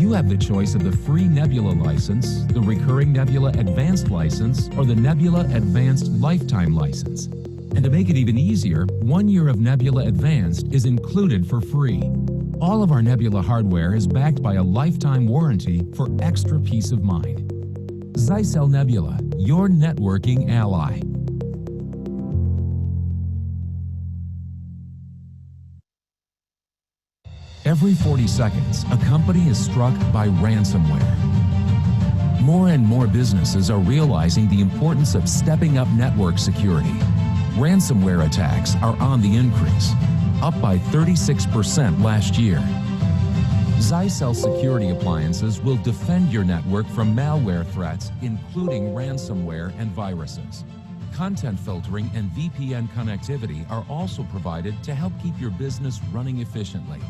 You have the choice of the free Nebula license, the recurring Nebula Advanced license, or the Nebula Advanced Lifetime license. And to make it even easier, 1 year of Nebula Advanced is included for free. All of our Nebula hardware is backed by a lifetime warranty for extra peace of mind. Zyxel Nebula, your networking ally. Every 40 seconds, a company is struck by ransomware. More and more businesses are realizing the importance of stepping up network security. Ransomware attacks are on the increase, up by 36% last year. Zyxel security appliances will defend your network from malware threats, including ransomware and viruses. Content filtering and VPN connectivity are also provided to help keep your business running efficiently.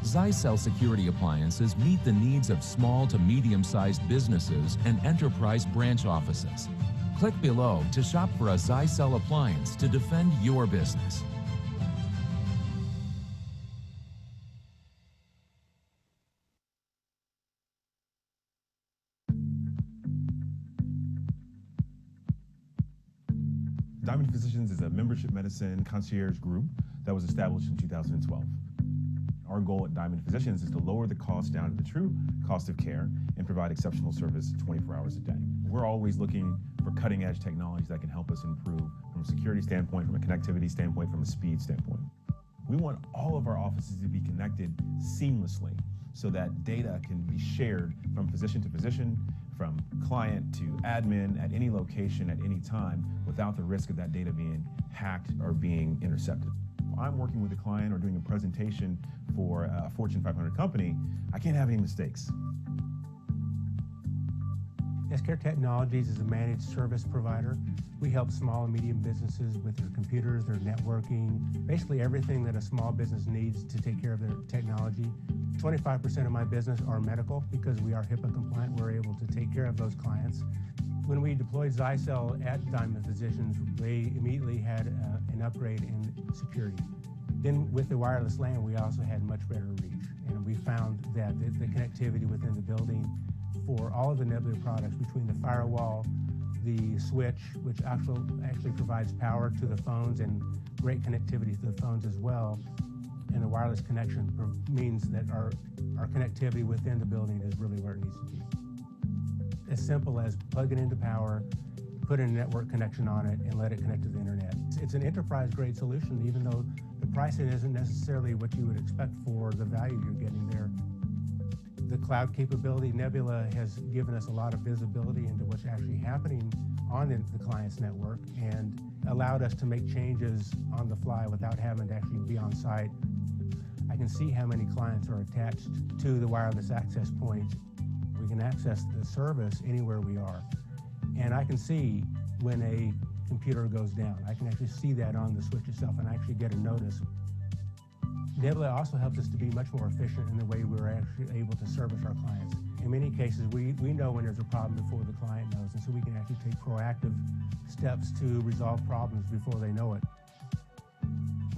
Zyxel security appliances meet the needs of small to medium-sized businesses and enterprise branch offices. Click below to shop for a Zyxel appliance to defend your business. Diamond Physicians is a membership medicine concierge group that was established in 2012. Our goal at Diamond Physicians is to lower the cost down to the true cost of care and provide exceptional service 24 hours a day. We're always looking for cutting-edge technologies that can help us improve from a security standpoint, from a connectivity standpoint, from a speed standpoint. We want all of our offices to be connected seamlessly so that data can be shared from physician to physician, from client to admin at any location at any time without the risk of that data being hacked or being intercepted. If I'm working with a client or doing a presentation for a Fortune 500 company, I can't have any mistakes. SCare Technologies is a managed service provider. We help small and medium businesses with their computers, their networking, basically everything that a small business needs to take care of their technology. 25% of my business are medical because we are HIPAA compliant. We're able to take care of those clients. When we deployed Zyxel at Diamond Physicians, they immediately had an upgrade in security. Then with the wireless LAN, we also had much better reach. And we found that the connectivity within the building for all of the Nebula products, between the firewall, the switch, which actually provides power to the phones and great connectivity to the phones as well, and the wireless connection means that our connectivity within the building is really where it needs to be. As simple as plug it into power, put a network connection on it, and let it connect to the internet. It's an enterprise-grade solution, even though the pricing isn't necessarily what you would expect for the value you're getting there. The cloud capability, Nebula has given us a lot of visibility into what's actually happening on the client's network and allowed us to make changes on the fly without having to actually be on site. I can see how many clients are attached to the wireless access point. We can access the service anywhere we are. And I can see when a computer goes down. I can actually see that on the switch itself and actually get a notice. Nebula also helps us to be much more efficient in the way we're actually able to service our clients. In many cases, we know when there's a problem before the client knows, and so we can actually take proactive steps to resolve problems before they know it.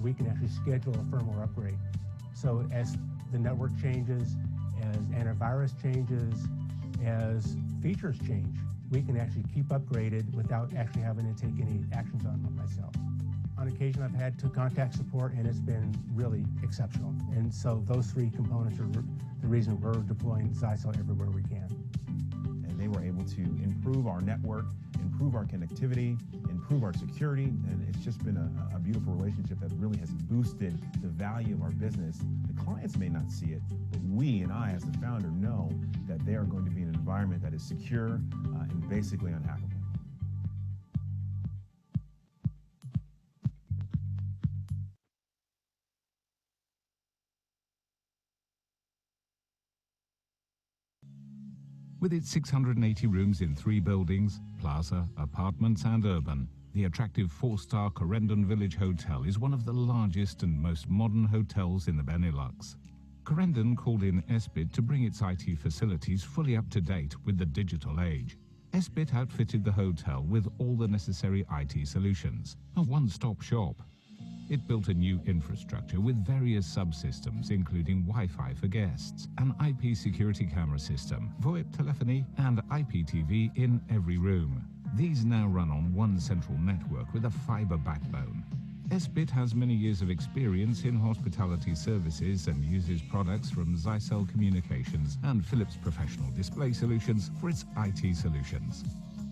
We can actually schedule a firmware upgrade. So as the network changes, as antivirus changes, as features change, we can actually keep upgraded without actually having to take any actions on it myself. On occasion, I've had to contact support, and it's been really exceptional. And so those three components are the reason we're deploying Zyxel everywhere we can. And they were able to improve our network, improve our connectivity, improve our security, and it's just been a beautiful relationship that really has boosted the value of our business. The clients may not see it, but we and I, as the founder, know that they are going to be in an environment that is secure and basically unhackable. With its 680 rooms in 3 buildings, plaza, apartments and urban, the attractive 4-star Corendon Village Hotel is one of the largest and most modern hotels in the Benelux. Corendon called in Esbit to bring its IT facilities fully up to date with the digital age. Esbit outfitted the hotel with all the necessary IT solutions, a one-stop shop. It built a new infrastructure with various subsystems, including Wi-Fi for guests, an IP security camera system, VoIP telephony, and IPTV in every room. These now run on one central network with a fiber backbone. SBIT has many years of experience in hospitality services and uses products from Zyxel Communications and Philips Professional Display Solutions for its IT solutions.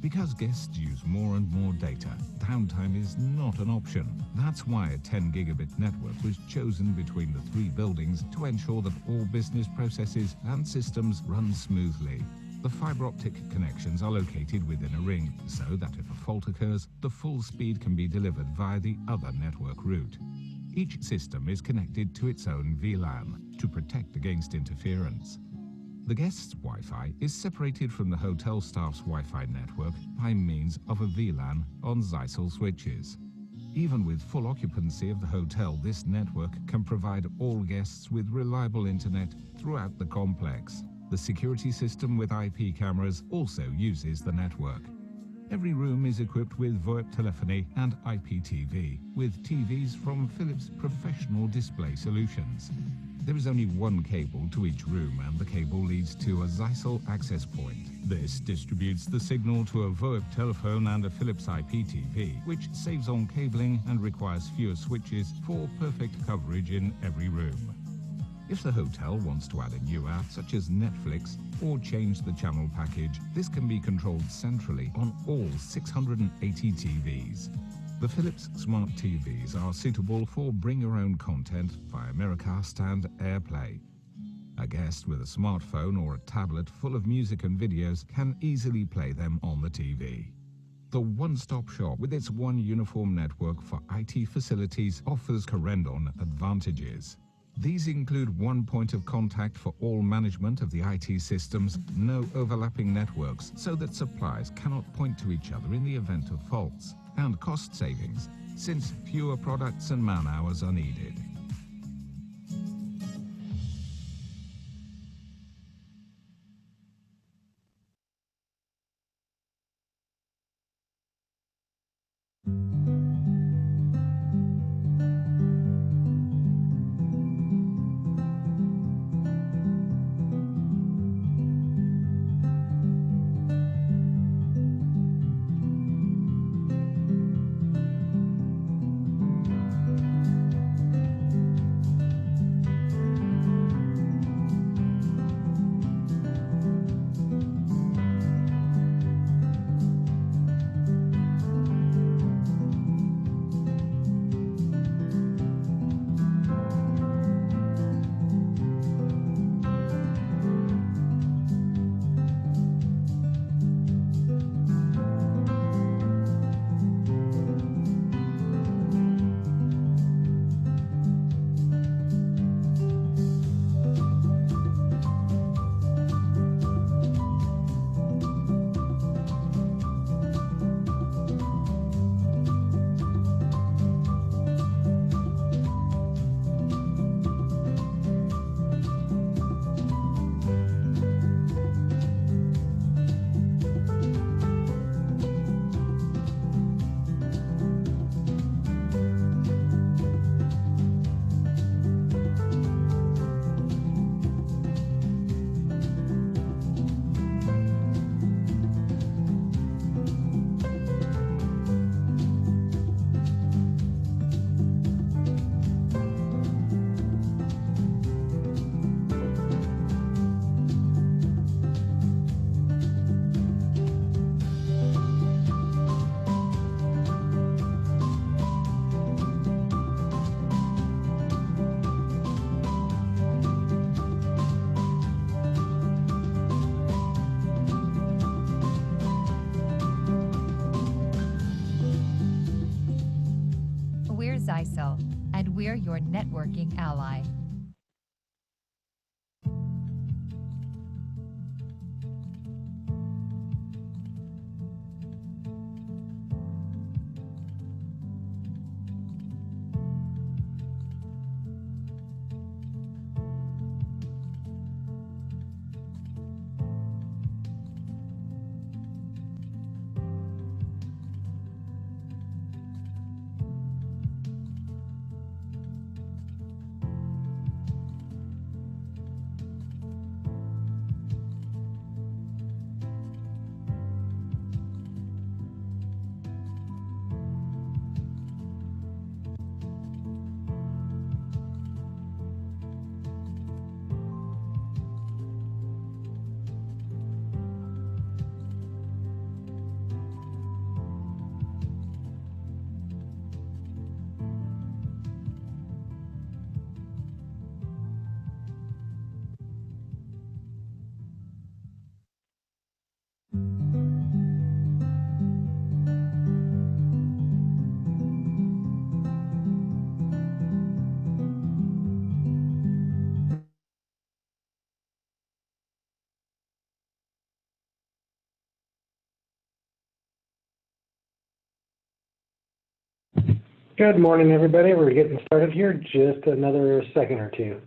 Because guests use more and more data, downtime is not an option. That's why a 10 gigabit network was chosen between the 3 buildings to ensure that all business processes and systems run smoothly. The fiber optic connections are located within a ring, so that if a fault occurs, the full speed can be delivered via the other network route. Each system is connected to its own VLAN to protect against interference. The guest's Wi-Fi is separated from the hotel staff's Wi-Fi network by means of a VLAN on Zyxel switches. Even with full occupancy of the hotel, this network can provide all guests with reliable internet throughout the complex. The security system with IP cameras also uses the network. Every room is equipped with VoIP telephony and IPTV, with TVs from Philips Professional Display Solutions. There is only one cable to each room, and the cable leads to a Zyxel access point. This distributes the signal to a VoIP telephone and a Philips IPTV, which saves on cabling and requires fewer switches for perfect coverage in every room. If the hotel wants to add a new app such as Netflix or change the channel package, this can be controlled centrally on all 680 TVs. The Philips Smart TVs are suitable for bring your own content via Miracast and AirPlay. A guest with a smartphone or a tablet full of music and videos can easily play them on the TV. The one-stop shop with its one uniform network for IT facilities offers Corendon advantages. These include one point of contact for all management of the IT systems, no overlapping networks so that suppliers cannot point to each other in the event of faults, and cost savings, since fewer products and man-hours are needed. We're Zyxel, and we're your networking ally. Good morning, everybody. We're getting started here. Just another second or two.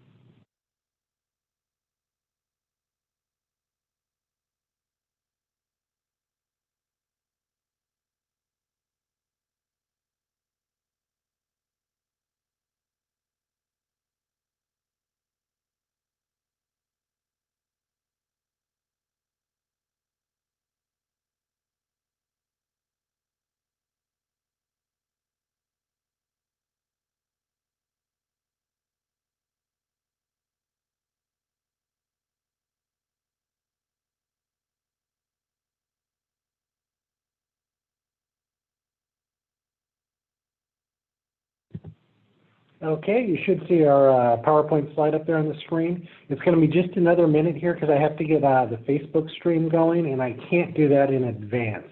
Okay, you should see our PowerPoint slide up there on the screen. It's going to be just another minute here because I have to get the Facebook stream going, and I can't do that in advance.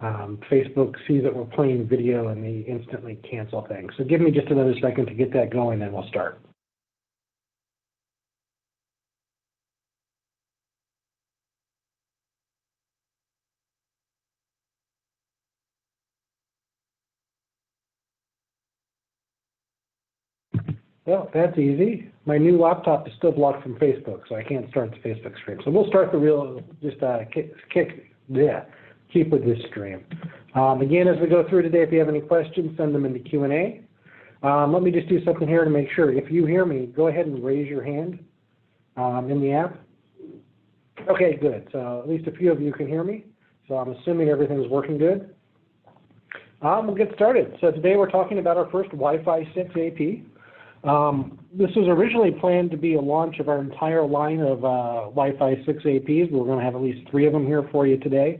Facebook sees that we're playing video and they instantly cancel things. So give me just another second to get that going, and we'll start. Well, that's easy. My new laptop is still blocked from Facebook, so I can't start the Facebook stream. So we'll start the real, just keep with this stream. Again, as we go through today, if you have any questions, send them in the Q&A. Let me just do something here to make sure. If you hear me, go ahead and raise your hand in the app. Okay, good. So at least a few of you can hear me. So I'm assuming everything's working good. We'll get started. So today we're talking about our first Wi-Fi 6 AP. This was originally planned to be a launch of our entire line of Wi-Fi 6 APs. We're going to have at least 3 of them here for you today.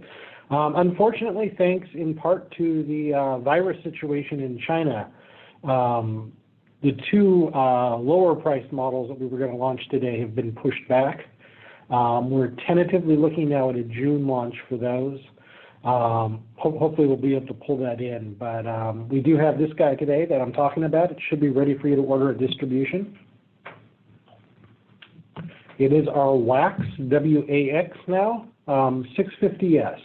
Unfortunately, thanks in part to the virus situation in China, the 2 lower priced models that we were going to launch today have been pushed back. We're tentatively looking now at a June launch for those. Hopefully we'll be able to pull that in, but we do have this guy today that I'm talking about. It should be ready for you to order at distribution. It is our WAX, W-A-X now, 650S.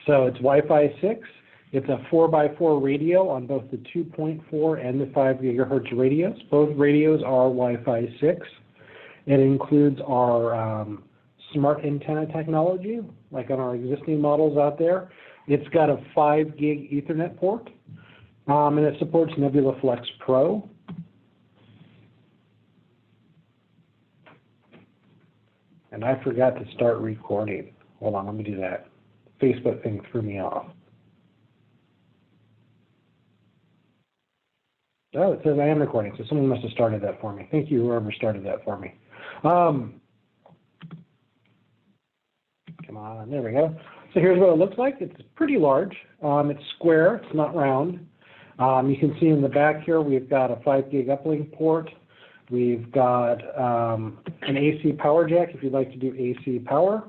So it's Wi-Fi 6. It's a 4x4 radio on both the 2.4 and the 5 gigahertz radios. Both radios are Wi-Fi 6. It includes our smart antenna technology, like on our existing models out there. It's got a 5 gig Ethernet port, and it supports Nebula Flex Pro. And I forgot to start recording. Hold on, let me do that. Facebook thing threw me off. Oh, it says I am recording, so someone must have started that for me. Thank you, whoever started that for me. Come on, there we go. So here's what it looks like. It's pretty large. It's square, it's not round. You can see in the back here we've got a 5 gig uplink port. We've got an AC power jack if you'd like to do AC power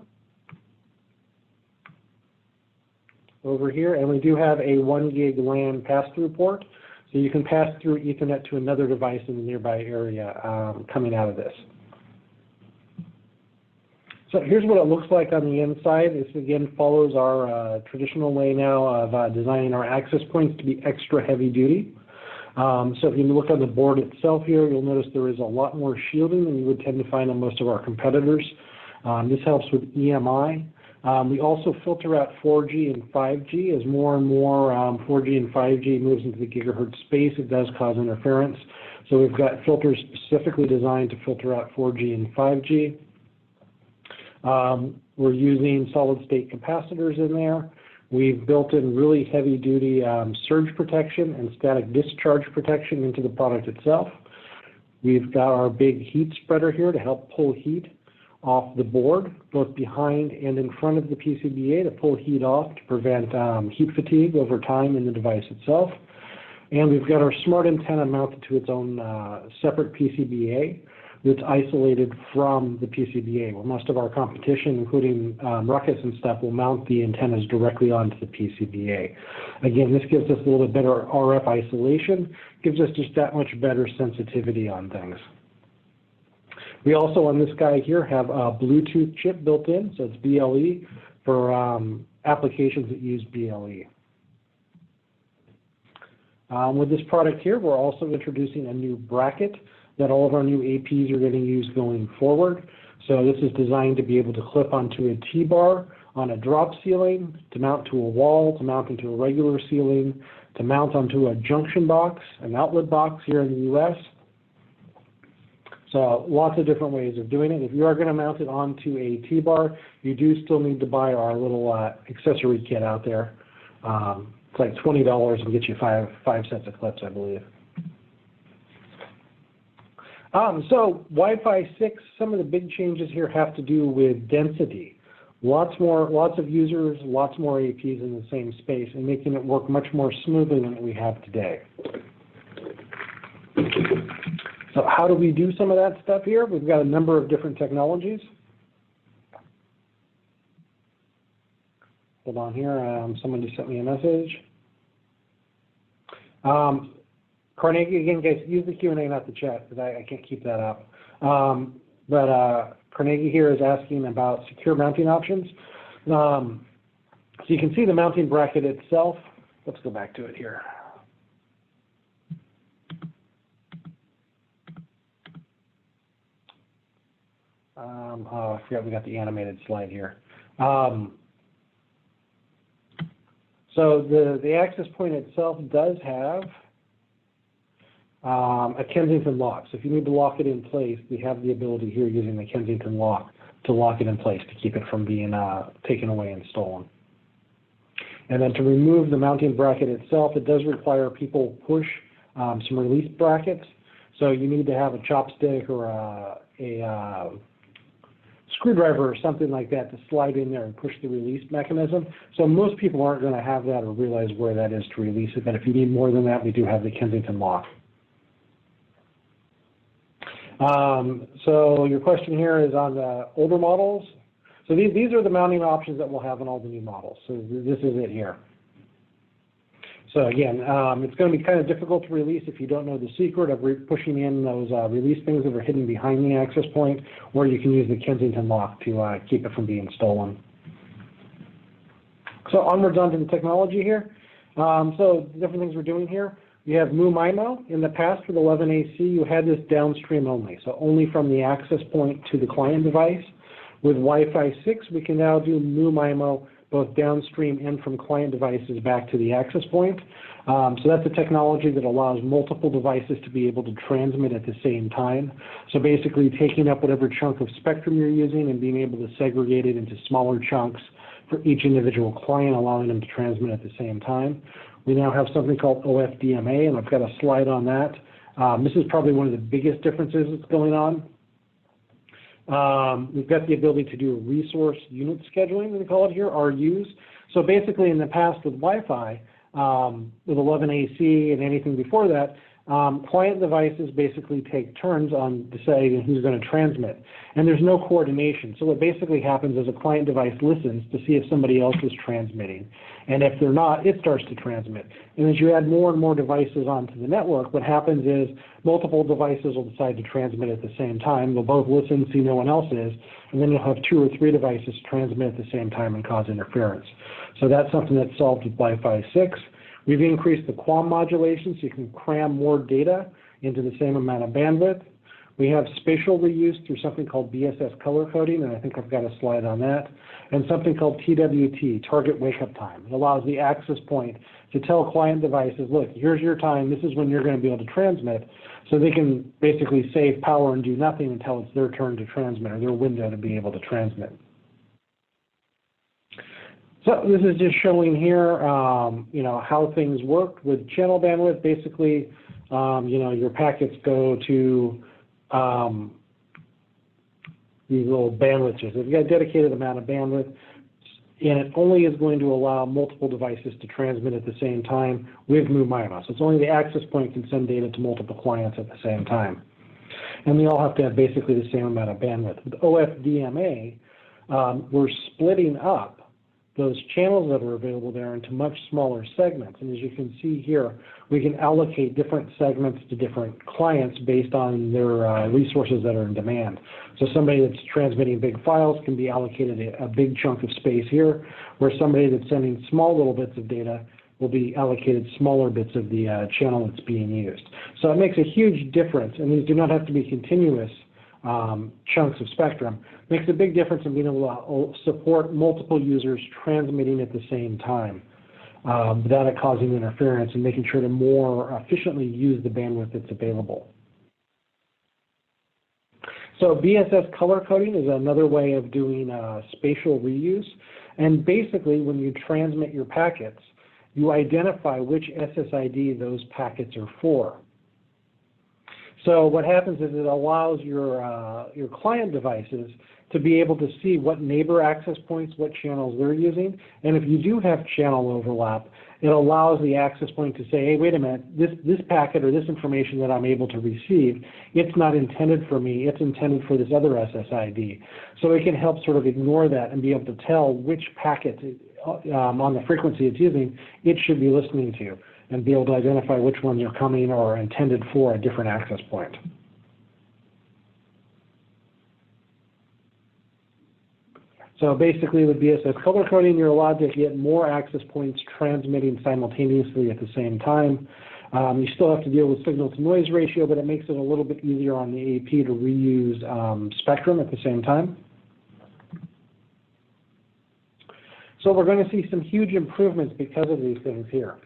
over here. And we do have a 1 gig LAN pass-through port. So you can pass through Ethernet to another device in the nearby area coming out of this. So here's what it looks like on the inside. This again follows our traditional way now of designing our access points to be extra heavy duty. So if you look on the board itself here, you'll notice there is a lot more shielding than you would tend to find on most of our competitors. This helps with EMI. We also filter out 4G and 5G. As more and more 4G and 5G moves into the gigahertz space, it does cause interference. So we've got filters specifically designed to filter out 4G and 5G. We're using solid-state capacitors in there. We've built in really heavy-duty surge protection and static discharge protection into the product itself. We've got our big heat spreader here to help pull heat off the board, both behind and in front of the PCBA, to pull heat off to prevent heat fatigue over time in the device itself. And we've got our smart antenna mounted to its own separate PCBA that's isolated from the PCBA, where most of our competition, including Ruckus and stuff, will mount the antennas directly onto the PCBA. Again, this gives us a little bit better RF isolation, gives us just that much better sensitivity on things. We also, on this guy here, have a Bluetooth chip built in, so it's BLE for applications that use BLE. With this product here, we're also introducing a new bracket that all of our new APs are going to use going forward. So this is designed to be able to clip onto a T-bar on a drop ceiling, to mount to a wall, to mount into a regular ceiling, to mount onto a junction box, an outlet box here in the US. So lots of different ways of doing it. If you are going to mount it onto a T-bar, you do still need to buy our little accessory kit out there. It's like $20 and get you five sets of clips, I believe. So Wi-Fi 6, some of the big changes here have to do with density. Lots of users, lots more APs in the same space, and making it work much more smoothly than we have today. So how do we do some of that stuff here? We've got a number of different technologies. Hold on here, someone just sent me a message. Carnegie, again, guys, use the Q&A, not the chat, because I can't keep that up. Carnegie here is asking about secure mounting options. So you can see the mounting bracket itself. Let's go back to it here. Oh, I forgot we got the animated slide here. So the access point itself does have a Kensington lock. So if you need to lock it in place, we have the ability here using the Kensington lock to lock it in place to keep it from being taken away and stolen. And then to remove the mounting bracket itself, it does require people push some release brackets. So you need to have a chopstick or a screwdriver or something like that to slide in there and push the release mechanism. So most people aren't going to have that or realize where that is to release it. But if you need more than that, we do have the Kensington lock. So your question here is on the older models. So these are the mounting options that we'll have in all the new models. So this is it here. So again, it's going to be kind of difficult to release if you don't know the secret of pushing in those release things that are hidden behind the access point, or you can use the Kensington lock to keep it from being stolen. So onwards onto the technology here. So different things we're doing here. You have MU-MIMO. In the past with 11AC, you had this downstream only, so only from the access point to the client device. With Wi-Fi 6, we can now do MU-MIMO both downstream and from client devices back to the access point. So that's a technology that allows multiple devices to be able to transmit at the same time. So basically taking up whatever chunk of spectrum you're using and being able to segregate it into smaller chunks for each individual client, allowing them to transmit at the same time. We now have something called OFDMA, and I've got a slide on that. This is probably one of the biggest differences that's going on. We've got the ability to do resource unit scheduling, we call it here, RUs. So basically in the past with Wi-Fi, with 11AC and anything before that, client devices basically take turns on deciding who's going to transmit. And there's no coordination. So what basically happens is a client device listens to see if somebody else is transmitting. And if they're not, it starts to transmit. And as you add more and more devices onto the network, what happens is multiple devices will decide to transmit at the same time. They'll both listen, see no one else is, and then you'll have 2 or 3 devices transmit at the same time and cause interference. So that's something that's solved with Wi-Fi 6. We've increased the QAM modulation so you can cram more data into the same amount of bandwidth. We have spatial reuse through something called BSS color coding, and I think I've got a slide on that, and something called TWT, target wake-up time. It allows the access point to tell client devices, look, here's your time, this is when you're going to be able to transmit, so they can basically save power and do nothing until it's their turn to transmit or their window to be able to transmit. So this is just showing here, how things work with channel bandwidth. Basically, your packets go to these little bandwidths. So you've got a dedicated amount of bandwidth, and it only is going to allow multiple devices to transmit at the same time with MU-MIMO. So it's only the access point can send data to multiple clients at the same time. And they all have to have basically the same amount of bandwidth. With OFDMA, we're splitting up those channels that are available there into much smaller segments. And as you can see here, we can allocate different segments to different clients based on their resources that are in demand. So somebody that's transmitting big files can be allocated a big chunk of space here, where somebody that's sending small little bits of data will be allocated smaller bits of the channel that's being used. So it makes a huge difference, and these do not have to be continuous chunks of spectrum. Makes a big difference in being able to support multiple users transmitting at the same time without it causing interference, and making sure to more efficiently use the bandwidth that's available. So BSS color coding is another way of doing spatial reuse. And basically, when you transmit your packets, you identify which SSID those packets are for. So what happens is it allows your client devices to be able to see what neighbor access points, what channels they're using. And if you do have channel overlap, it allows the access point to say, hey, wait a minute, this packet or this information that I'm able to receive, it's not intended for me, it's intended for this other SSID. So it can help sort of ignore that and be able to tell which packet on the frequency it's using it should be listening to, and be able to identify which ones are coming or are intended for a different access point. So basically with BSS color coding, you're allowed to get more access points transmitting simultaneously at the same time. You still have to deal with signal to noise ratio, but it makes it a little bit easier on the AP to reuse spectrum at the same time. So we're going to see some huge improvements because of these things here.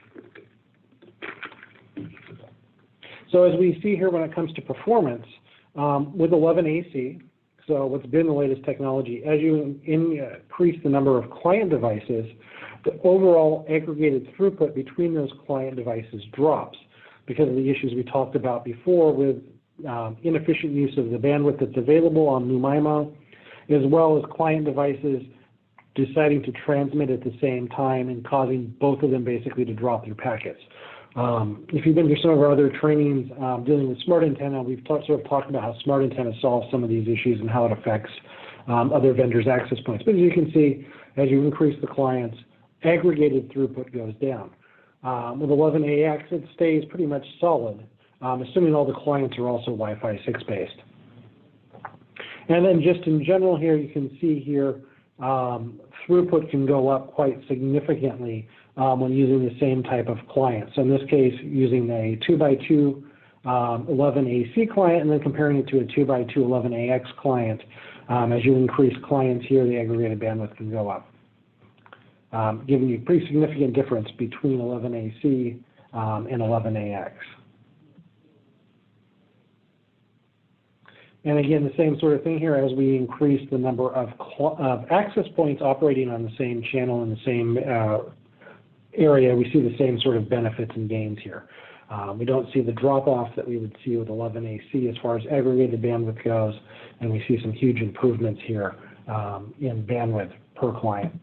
So as we see here when it comes to performance, with 11AC, so what's been the latest technology, as you increase the number of client devices, the overall aggregated throughput between those client devices drops because of the issues we talked about before with inefficient use of the bandwidth that's available on New MIMO, as well as client devices deciding to transmit at the same time and causing both of them basically to drop their packets. If you've been to some of our other trainings dealing with smart antenna, we've sort of talked about how smart antenna solves some of these issues and how it affects other vendors' access points. But as you can see, as you increase the clients, aggregated throughput goes down. With 11AX, it stays pretty much solid, assuming all the clients are also Wi-Fi 6 based. And then just in general here, you can see here, throughput can go up quite significantly when using the same type of client. So in this case, using a 2x2 11AC client and then comparing it to a 2x2 11AX client. As you increase clients here, the aggregated bandwidth can go up, giving you a pretty significant difference between 11AC and 11AX. And again, the same sort of thing here as we increase the number of access points operating on the same channel in the same area, we see the same sort of benefits and gains here. We don't see the drop-off that we would see with 11AC as far as aggregated bandwidth goes, and we see some huge improvements here in bandwidth per client.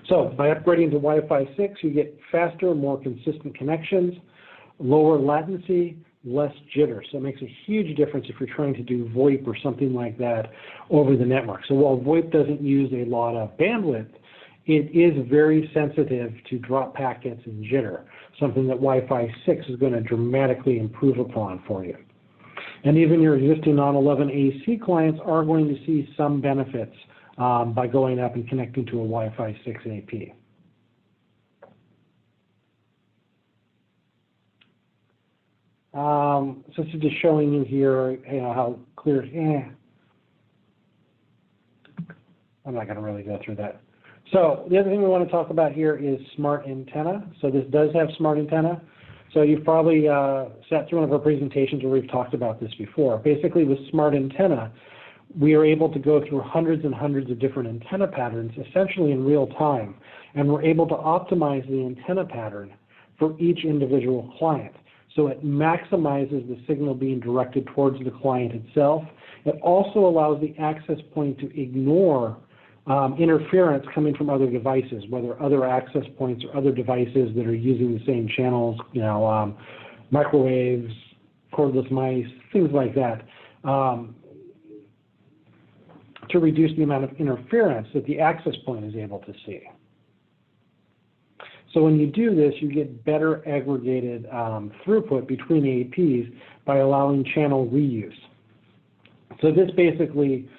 So by upgrading to Wi-Fi 6, you get faster, more consistent connections, lower latency, less jitter. So it makes a huge difference if you're trying to do VoIP or something like that over the network. So while VoIP doesn't use a lot of bandwidth, it is very sensitive to drop packets and jitter, something that Wi-Fi 6 is going to dramatically improve upon for you. And even your existing non-11AC clients are going to see some benefits by going up and connecting to a Wi-Fi 6 AP. So this is just showing you here, how clear. I'm not going to really go through that. So the other thing we want to talk about here is smart antenna. So this does have smart antenna. So you've probably sat through one of our presentations where we've talked about this before. Basically, with smart antenna, we are able to go through hundreds and hundreds of different antenna patterns, essentially in real time, and we're able to optimize the antenna pattern for each individual client. So it maximizes the signal being directed towards the client itself. It also allows the access point to ignore interference coming from other devices, whether other access points or other devices that are using the same channels, microwaves, cordless mice, things like that, to reduce the amount of interference that the access point is able to see. So when you do this, you get better aggregated throughput between APs by allowing channel reuse. So this basically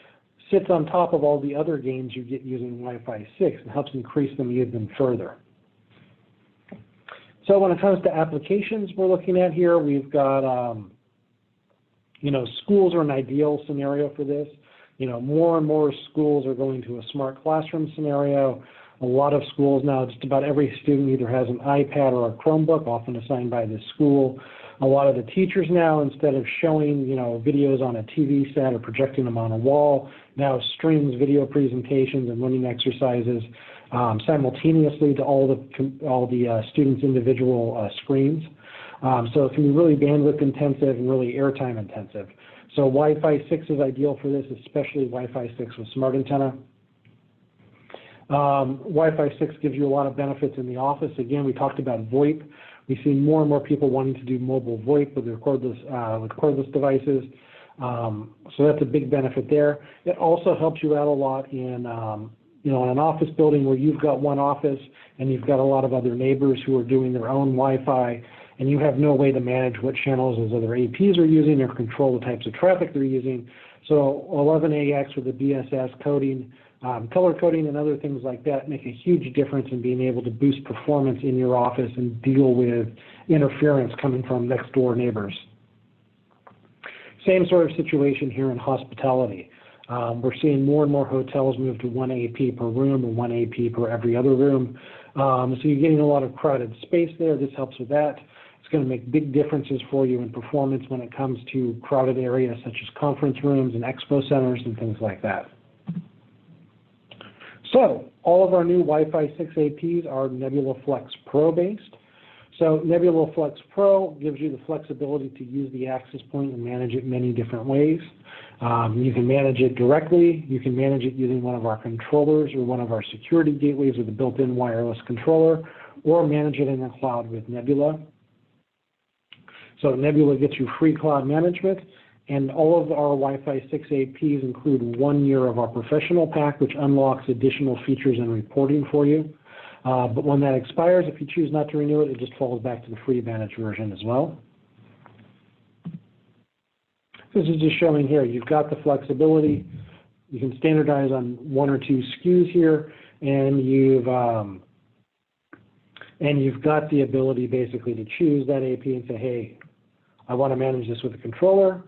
sits on top of all the other gains you get using Wi-Fi 6 and helps increase them even further. So when it comes to applications we're looking at here, we've got, schools are an ideal scenario for this. More and more schools are going to a smart classroom scenario. A lot of schools now, just about every student either has an iPad or a Chromebook, often assigned by the school. A lot of the teachers now, instead of showing, videos on a TV set or projecting them on a wall, now streams video presentations and learning exercises simultaneously to all the students' individual screens. So it can be really bandwidth intensive and really airtime intensive. So Wi-Fi 6 is ideal for this, especially Wi-Fi 6 with smart antenna. Wi-Fi 6 gives you a lot of benefits in the office. Again, we talked about VoIP. We see more and more people wanting to do mobile VoIP with their cordless devices. So that's a big benefit there. It also helps you out a lot in in an office building where you've got one office and you've got a lot of other neighbors who are doing their own Wi-Fi, and you have no way to manage what channels those other APs are using or control the types of traffic they're using. So 11AX with the BSS coding, color coding and other things like that make a huge difference in being able to boost performance in your office and deal with interference coming from next door neighbors. Same sort of situation here in hospitality. We're seeing more and more hotels move to one AP per room or one AP per every other room. So you're getting a lot of crowded space there. This helps with that. It's going to make big differences for you in performance when it comes to crowded areas such as conference rooms and expo centers and things like that. So all of our new Wi-Fi 6 APs are Nebula Flex Pro based. So Nebula Flex Pro gives you the flexibility to use the access point and manage it many different ways. You can manage it directly. You can manage it using one of our controllers or one of our security gateways with a built-in wireless controller, or manage it in the cloud with Nebula. So Nebula gets you free cloud management, and all of our Wi-Fi 6 APs include 1 year of our professional pack, which unlocks additional features and reporting for you. But when that expires, if you choose not to renew it, it just falls back to the free managed version as well. This is just showing here, you've got the flexibility. You can standardize on 1 or 2 SKUs here, and you've got the ability basically to choose that AP and say, hey, I want to manage this with a controller,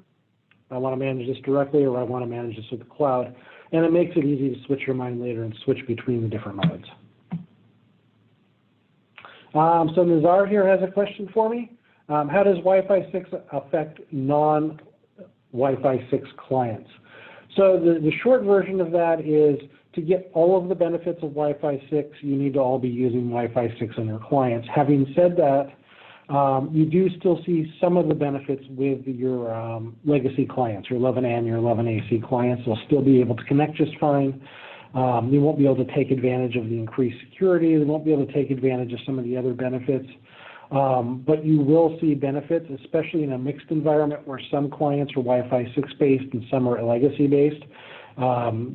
I want to manage this directly, or I want to manage this with the cloud. And it makes it easy to switch your mind later and switch between the different modes. So Nizar here has a question for me. How does Wi-Fi 6 affect non-Wi-Fi 6 clients? So the short version of that is, to get all of the benefits of Wi-Fi 6, you need to all be using Wi-Fi 6 on your clients. Having said that, you do still see some of the benefits with your legacy clients, your 11A and your 11AC clients. They'll still be able to connect just fine. You won't be able to take advantage of the increased security. They won't be able to take advantage of some of the other benefits. But you will see benefits, especially in a mixed environment where some clients are Wi-Fi 6 based and some are legacy based,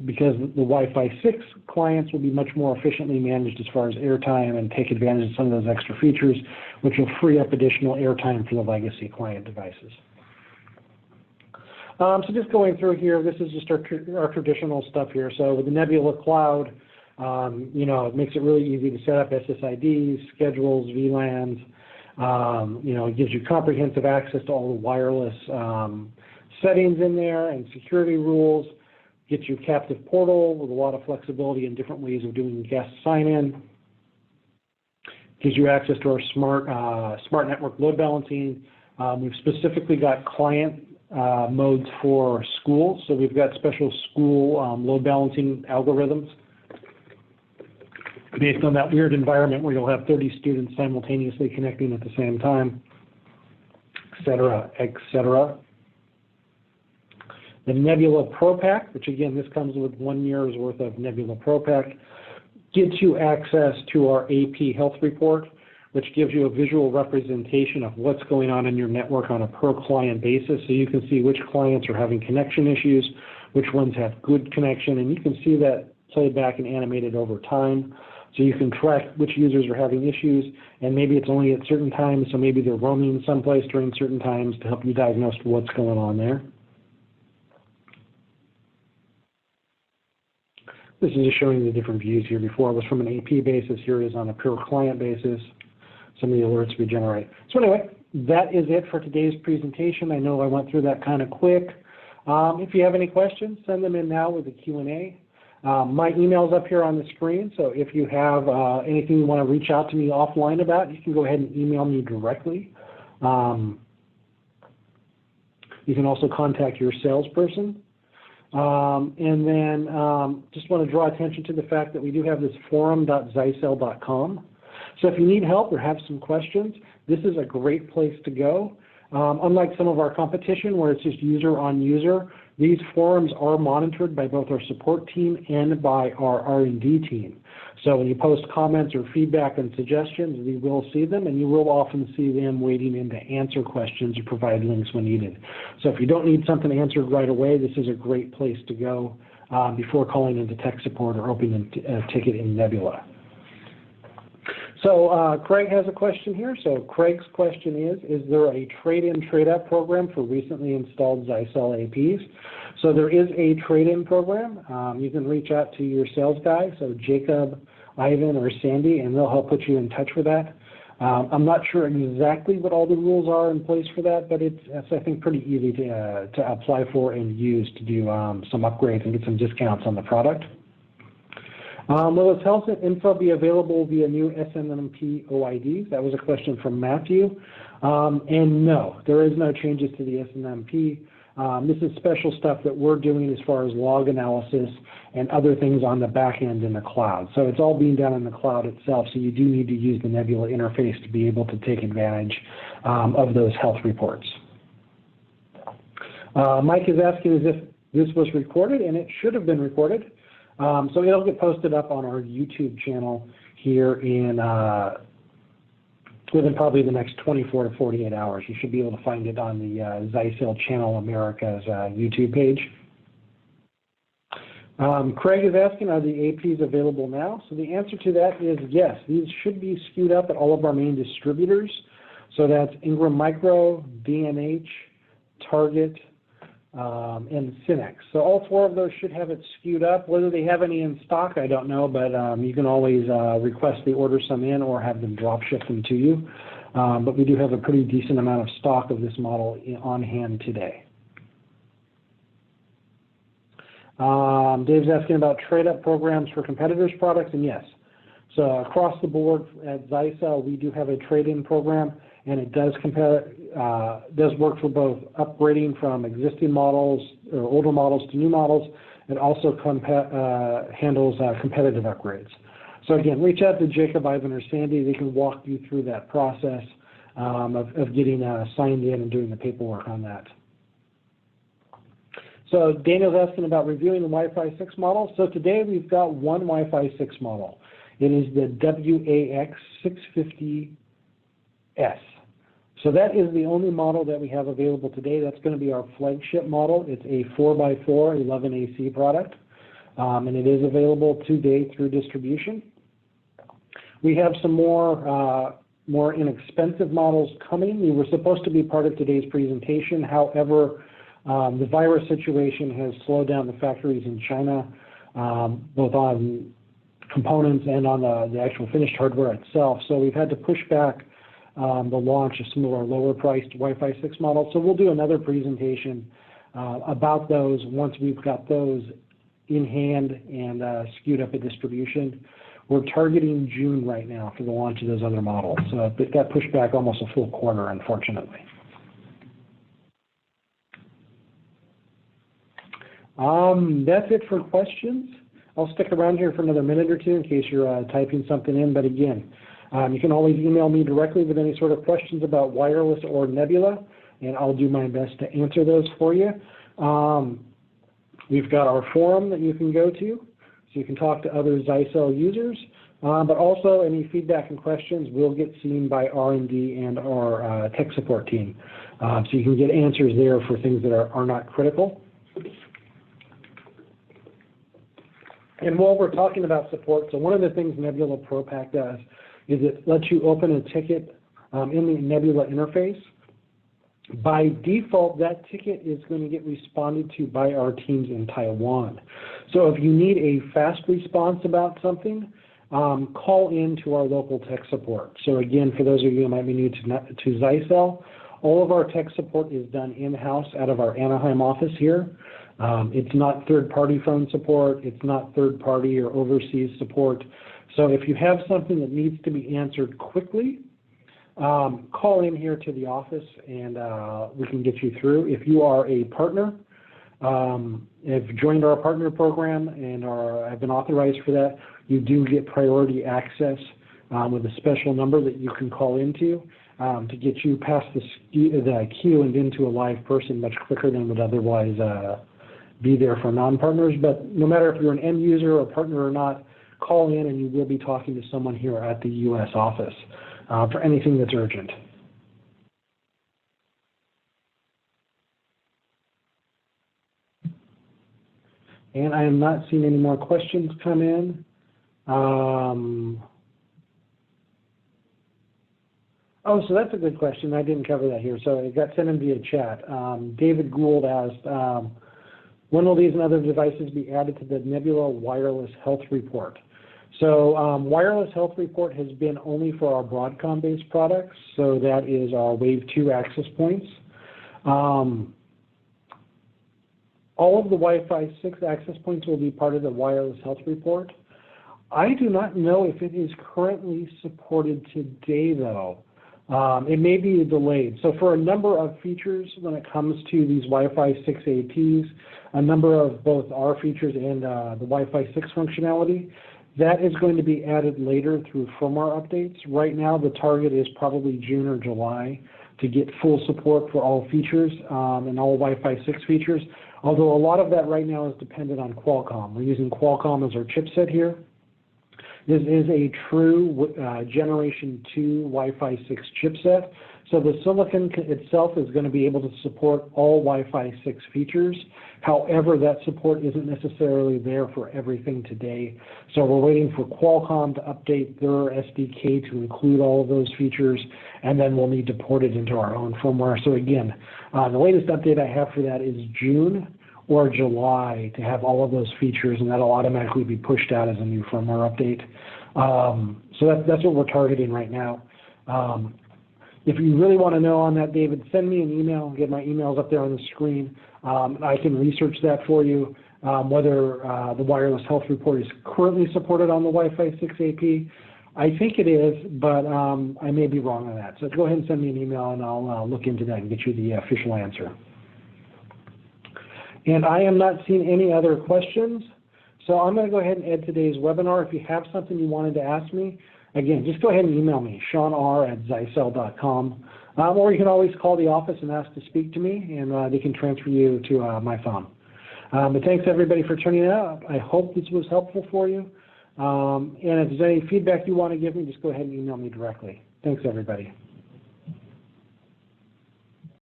because the Wi-Fi 6 clients will be much more efficiently managed as far as airtime and take advantage of some of those extra features, which will free up additional airtime for the legacy client devices. So just going through here, this is just our traditional stuff here. So with the Nebula Cloud, it makes it really easy to set up SSIDs, schedules, VLANs. It gives you comprehensive access to all the wireless settings in there and security rules. Gets you captive portal with a lot of flexibility and different ways of doing guest sign-in. Gives you access to our smart network load balancing. We've specifically got client modes for schools, so we've got special school load balancing algorithms based on that weird environment where you'll have 30 students simultaneously connecting at the same time, et cetera, et cetera. The Nebula Pro Pack, which again, this comes with 1 year's worth of Nebula Pro Pack, gives you access to our AP health report, which gives you a visual representation of what's going on in your network on a per client basis. So you can see which clients are having connection issues, which ones have good connection, and you can see that played back and animated over time. So you can track which users are having issues, and maybe it's only at certain times, so maybe they're roaming someplace during certain times to help you diagnose what's going on there. This is just showing the different views here. Before it was from an AP basis, here it is on a pure client basis. some of the alerts we generate. So anyway, that is it for today's presentation. I know I went through that kind of quick. If you have any questions, send them in now with the Q&A. My email's up here on the screen, so if you have anything you want to reach out to me offline about, you can go ahead and email me directly. You can also contact your salesperson. And then just want to draw attention to the fact that we do have this forum.zyxel.com. So if you need help or have some questions, this is a great place to go. Unlike some of our competition where it's just user on user, these forums are monitored by both our support team and by our R&D team. So when you post comments or feedback and suggestions, we will see them, and you will often see them waiting in to answer questions or provide links when needed. So if you don't need something answered right away, this is a great place to go before calling into tech support or opening a ticket in Nebula. So Craig has a question here. So Craig's question is there a trade-in, trade-out program for recently installed Zyxel APs? So there is a trade-in program. You can reach out to your sales guy, so Jacob, Ivan, or Sandy, and they'll help put you in touch with that. I'm not sure exactly what all the rules are in place for that, but it's I think, pretty easy to apply for and use to do some upgrades and get some discounts on the product. Will this health info be available via new SNMP OIDs? That was a question from Matthew. And no, there is no changes to the SNMP. This is special stuff that we're doing as far as log analysis and other things on the back end in the cloud. So it's all being done in the cloud itself, so you do need to use the Nebula interface to be able to take advantage of those health reports. Mike is asking as if this was recorded, and it should have been recorded. So it'll get posted up on our YouTube channel here in within probably the next 24 to 48 hours. You should be able to find it on the Zyxel Channel America's YouTube page. Craig is asking, are the APs available now? So the answer to that is yes. These should be skewed up at all of our main distributors. So that's Ingram Micro, D&H, Target, and Cinex. So all four of those should have it skewed up. Whether they have any in stock, I don't know, but you can always request they order some in or have them drop ship them to you. But we do have a pretty decent amount of stock of this model on hand today. Dave's asking about trade-up programs for competitors' products, and yes. So across the board at Zyxel, we do have a trade-in program, and it does work for both upgrading from existing models or older models to new models. It also handles competitive upgrades. So again, reach out to Jacob, Ivan, or Sandy. They can walk you through that process of getting signed in and doing the paperwork on that. So Daniel's asking about reviewing the Wi-Fi 6 model. So today we've got one Wi-Fi 6 model. It is the WAX650S. So that is the only model that we have available today. That's going to be our flagship model. It's a 4x4 11AC product, and it is available today through distribution. We have some more inexpensive models coming. We were supposed to be part of today's presentation. However, the virus situation has slowed down the factories in China, both on components and on the actual finished hardware itself. So we've had to push back the launch of some of our lower priced Wi-Fi 6 models. So we'll do another presentation about those once we've got those in hand and skewed up at distribution. We're targeting June right now for the launch of those other models. So it got pushed back almost a full quarter, unfortunately. That's it for questions. I'll stick around here for another minute or two in case you're typing something in. But again, you can always email me directly with any sort of questions about wireless or Nebula, and I'll do my best to answer those for you. We've got our forum that you can go to, so you can talk to other Zyxel users, but also any feedback and questions will get seen by R&D and our tech support team. So you can get answers there for things that are not critical. And while we're talking about support, so one of the things Nebula Pro Pack does is it lets you open a ticket in the Nebula interface. By default, that ticket is going to get responded to by our teams in Taiwan. So if you need a fast response about something, call in to our local tech support. So again, for those of you who might be new to Zyxel, all of our tech support is done in-house out of our Anaheim office here. It's not third-party phone support. It's not third-party or overseas support. So if you have something that needs to be answered quickly, call in here to the office and we can get you through. If you are a partner, if you joined our partner program and have been authorized for that, you do get priority access with a special number that you can call into to get you past the queue and into a live person much quicker than would otherwise be there for non-partners. But no matter if you're an end user or partner or not, call in and you will be talking to someone here at the U.S. office for anything that's urgent. And I am not seeing any more questions come in. Oh, so that's a good question. I didn't cover that here. So it got sent in via chat. David Gould asked, when will these and other devices be added to the Nebula Wireless Health Report? So Wireless Health Report has been only for our Broadcom-based products. So that is our Wave 2 access points. All of the Wi-Fi 6 access points will be part of the Wireless Health Report. I do not know if it is currently supported today, though. It may be delayed. So for a number of features when it comes to these Wi-Fi 6 APs, a number of both our features and the Wi-Fi 6 functionality, that is going to be added later through firmware updates. Right now, the target is probably June or July to get full support for all features and all Wi-Fi 6 features, although a lot of that right now is dependent on Qualcomm. We're using Qualcomm as our chipset here. This is a true Generation 2 Wi-Fi 6 chipset. So the silicon itself is going to be able to support all Wi-Fi 6 features. However, that support isn't necessarily there for everything today. So we're waiting for Qualcomm to update their SDK to include all of those features, and then we'll need to port it into our own firmware. So again, the latest update I have for that is June or July to have all of those features, and that'll automatically be pushed out as a new firmware update. So that's what we're targeting right now. If you really want to know on that, David, send me an email. Get my emails up there on the screen. I can research that for you, whether the Wireless Health Report is currently supported on the Wi-Fi 6 AP. I think it is, but I may be wrong on that. So go ahead and send me an email, and I'll look into that and get you the official answer. And I am not seeing any other questions. So I'm going to go ahead and end today's webinar. If you have something you wanted to ask me, again, just go ahead and email me, seanr@zyxel.com. Or you can always call the office and ask to speak to me, and they can transfer you to my phone. But thanks, everybody, for tuning out. I hope this was helpful for you. And if there's any feedback you want to give me, just go ahead and email me directly. Thanks, everybody.